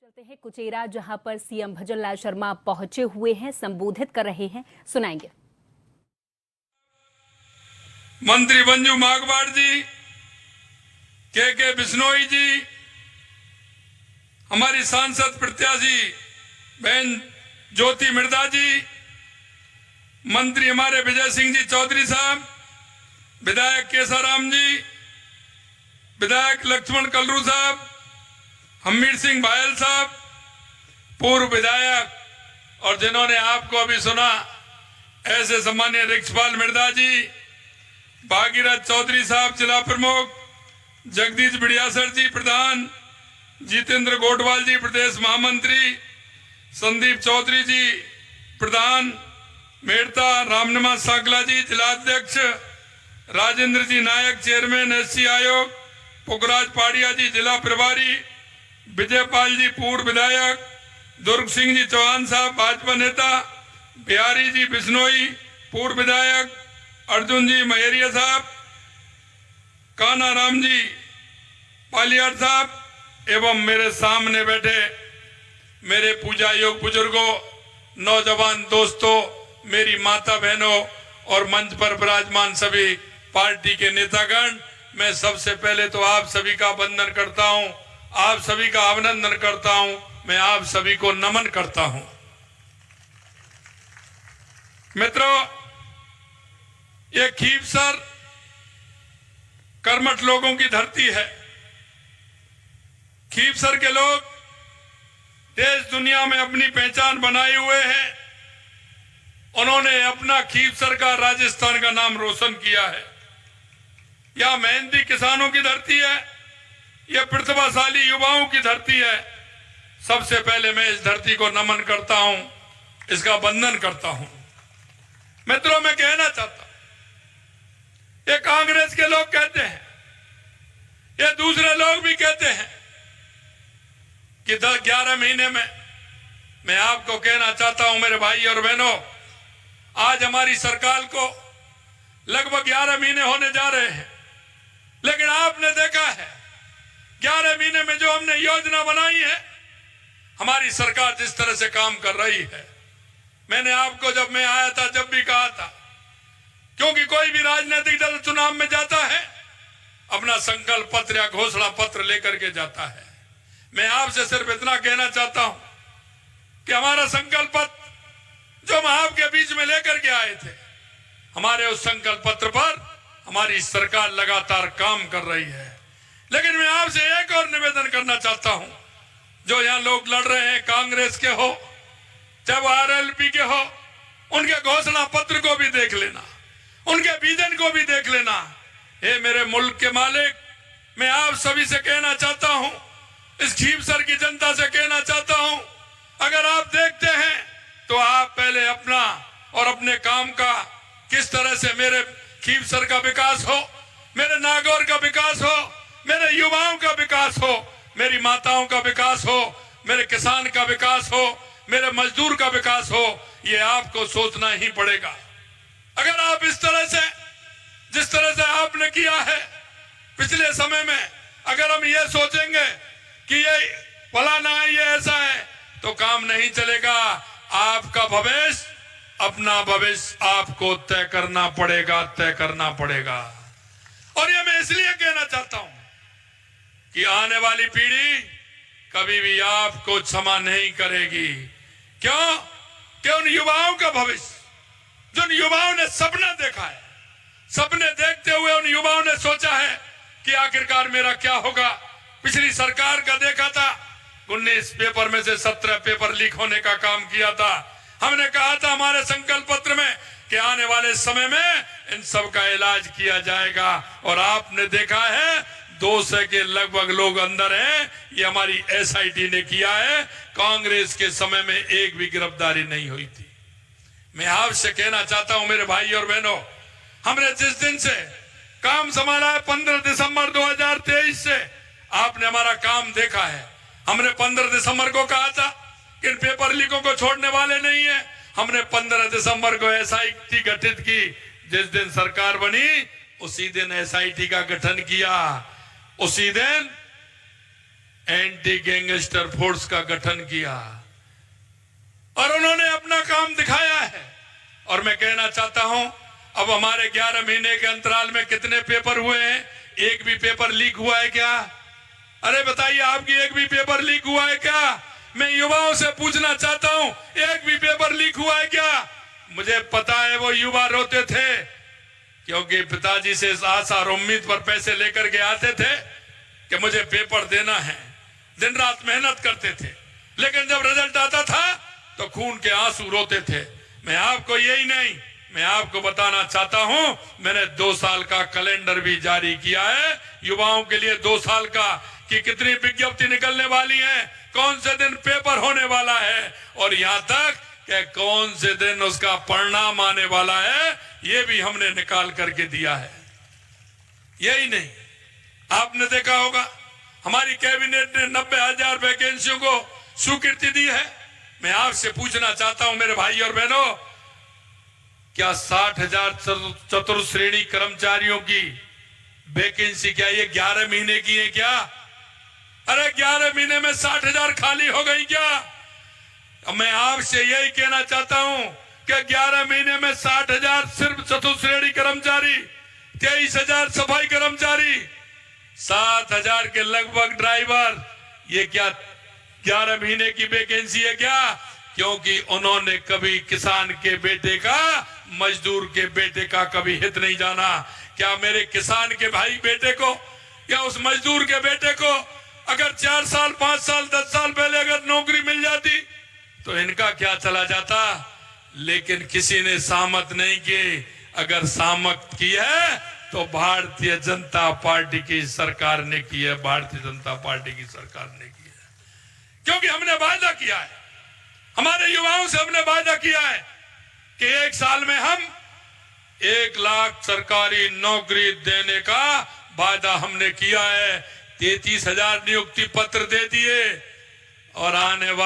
चलते हैं कुचेरा, जहां पर सीएम भजनलाल शर्मा पहुंचे हुए हैं, संबोधित कर रहे हैं, सुनाएंगे। मंत्री मंजू माघवार जी, के बिश्नोई जी, हमारी सांसद प्रत्याशी बहन ज्योति मिर्दा जी, मंत्री हमारे विजय सिंह जी चौधरी साहब, विधायक केसाराम जी, विधायक लक्ष्मण कलरू साहब, हमीर सिंह भायल साहब, पूर्व विधायक, और जिन्होंने आपको अभी सुना ऐसे सम्मान्य रिक्शपाल मिर्दा जी, भागीरथ चौधरी साहब जिला प्रमुख, जगदीश बिड़ियासर जी प्रधान, जितेंद्र गोटवाल जी प्रदेश महामंत्री, संदीप चौधरी जी प्रधान, मेड़ता रामनमा सांगला जी जिलाध्यक्ष, राजेंद्र जी नायक चेयरमैन एससी आयोग, पुखराज पाड़िया जी जिला प्रभारी, विजयपाल जी पूर्व विधायक, दुर्ग सिंह जी चौहान साहब भाजपा नेता, बिहारी जी बिश्नोई पूर्व विधायक, अर्जुन जी महेरिया साहब, कान्हा राम जी पालियार साहब, एवं मेरे सामने बैठे मेरे पूजा योग बुजुर्गों, नौजवान दोस्तों, मेरी माता बहनों और मंच पर विराजमान सभी पार्टी के नेतागण, मैं सबसे पहले तो आप सभी का वंदन करता हूं, आप सभी का अभिनंदन करता हूं, मैं आप सभी को नमन करता हूं। मित्रों, ये खीवसर कर्मठ लोगों की धरती है। खीवसर के लोग देश दुनिया में अपनी पहचान बनाए हुए हैं। उन्होंने अपना खीवसर का, राजस्थान का नाम रोशन किया है। यह मेहनती किसानों की धरती है, यह प्रतिभाशाली युवाओं की धरती है। सबसे पहले मैं इस धरती को नमन करता हूं, इसका वंदन करता हूं। मित्रों, मैं कहना चाहता हूं, ये कांग्रेस के लोग कहते हैं, ये दूसरे लोग भी कहते हैं कि 10-11 महीने में, मैं आपको कहना चाहता हूं मेरे भाई और बहनों, आज हमारी सरकार को लगभग 11 महीने होने जा रहे हैं, लेकिन आपने देखा है 11 महीने में जो हमने योजना बनाई है, हमारी सरकार जिस तरह से काम कर रही है, मैंने आपको जब मैं आया था जब भी कहा था, क्योंकि कोई भी राजनीतिक दल चुनाव में जाता है अपना संकल्प पत्र या घोषणा पत्र लेकर के जाता है। मैं आपसे सिर्फ इतना कहना चाहता हूं कि हमारा संकल्प पत्र जो हम आपके बीच में लेकर के आए थे, हमारे उस संकल्प पत्र पर हमारी सरकार लगातार काम कर रही है। लेकिन मैं आपसे एक और निवेदन करना चाहता हूं, जो यहां लोग लड़ रहे हैं, कांग्रेस के हो चाहे वो आरएलपी के हो, उनके घोषणा पत्र को भी देख लेना, उनके विजन को भी देख लेना। हे मेरे मुल्क के मालिक, मैं आप सभी से कहना चाहता हूं, इस खीवसर की जनता से कहना चाहता हूं, अगर आप देखते हैं तो आप पहले अपना और अपने काम का किस तरह से मेरे खीवसर का विकास हो, मेरे नागौर का विकास हो, मेरे युवाओं का विकास हो, मेरी माताओं का विकास हो, मेरे किसान का विकास हो, मेरे मजदूर का विकास हो, ये आपको सोचना ही पड़ेगा। अगर आप इस तरह से, जिस तरह से आपने किया है पिछले समय में, अगर हम ये सोचेंगे कि ये फलाना है, ये ऐसा है, तो काम नहीं चलेगा। आपका भविष्य, अपना भविष्य आपको तय करना पड़ेगा, तय करना पड़ेगा। और ये मैं इसलिए कहना चाहता हूं कि आने वाली पीढ़ी कभी भी आपको क्षमा नहीं करेगी। क्यों? कि उन युवाओं का भविष्य, जिन युवाओं ने सपना देखा है, सपने देखते हुए उन युवाओं ने सोचा है कि आखिरकार मेरा क्या होगा। पिछली सरकार का देखा था, 19 पेपर में से 17 पेपर लीक होने का काम किया था। हमने कहा था हमारे संकल्प पत्र में कि आने वाले समय में इन सब का इलाज किया जाएगा, और आपने देखा है 200 के लगभग लोग अंदर हैं। ये हमारी एसआईटी ने किया है। कांग्रेस के समय में एक भी गिरफ्तारी नहीं हुई थी। मैं आपसे कहना चाहता हूं मेरे भाई और बहनों, हमने जिस दिन से काम संभाला है 15 दिसंबर 2023 से, आपने हमारा काम देखा है। हमने 15 दिसंबर को कहा था कि इन पेपर लीकों को छोड़ने वाले नहीं है। हमने 15 दिसंबर को एसआईटी गठित की। जिस दिन सरकार बनी उसी दिन एसआईटी का गठन किया। उसी दिन एंटी गैंगस्टर फोर्स का गठन किया और उन्होंने अपना काम दिखाया है। और मैं कहना चाहता हूं, अब हमारे 11 महीने के अंतराल में कितने पेपर हुए हैं? एक भी पेपर लीक हुआ है क्या? अरे बताइए, आपकी एक भी पेपर लीक हुआ है क्या? मैं युवाओं से पूछना चाहता हूं, एक भी पेपर लीक हुआ है क्या? मुझे पता है वो युवा रोते थे, क्योंकि पिताजी से इस आशा और उम्मीद पर पैसे लेकर के आते थे कि मुझे पेपर देना है, दिन रात मेहनत करते थे, लेकिन जब रिजल्ट आता था तो खून के आंसू रोते थे। मैं आपको यही नहीं, मैं आपको बताना चाहता हूं, मैंने 2 साल का कैलेंडर भी जारी किया है युवाओं के लिए, 2 साल का, कि कितनी विज्ञप्ति निकलने वाली है, कौन से दिन पेपर होने वाला है और यहां तक कि कौन से दिन उसका परिणाम आने वाला है, ये भी हमने निकाल करके दिया है। यही नहीं, आपने देखा होगा हमारी कैबिनेट ने 90,000 वैकेंसियों को स्वीकृति दी है। मैं आपसे पूछना चाहता हूं मेरे भाई और बहनों, क्या 60,000 चतुर्थ श्रेणी कर्मचारियों की वैकेंसी क्या ये 11 महीने की है क्या? अरे 11 महीने में 60,000 खाली हो गई क्या? मैं आपसे यही कहना चाहता हूं कि 11 महीने में 60,000 सिर्फ चतुर्थ श्रेणी कर्मचारी, 23,000 सफाई कर्मचारी, 7,000 के लगभग ड्राइवर, ये क्या 11 महीने की वैकेंसी है क्या? क्योंकि उन्होंने कभी किसान के बेटे का, मजदूर के बेटे का कभी हित नहीं जाना। क्या मेरे किसान के भाई बेटे को या उस मजदूर के बेटे को अगर 4 साल 5 साल 10 साल पहले अगर नौकरी मिल जाती तो इनका क्या चला जाता? लेकिन किसी ने सामत नहीं की। अगर सामत की है तो भारतीय जनता पार्टी की सरकार ने की है, भारतीय जनता पार्टी की सरकार ने की है, क्योंकि हमने वायदा किया है, हमारे युवाओं से हमने वायदा किया है कि 1 साल में हम 1 लाख सरकारी नौकरी देने का वायदा हमने किया है। 33,000 नियुक्ति पत्र दे दिए और आने वाले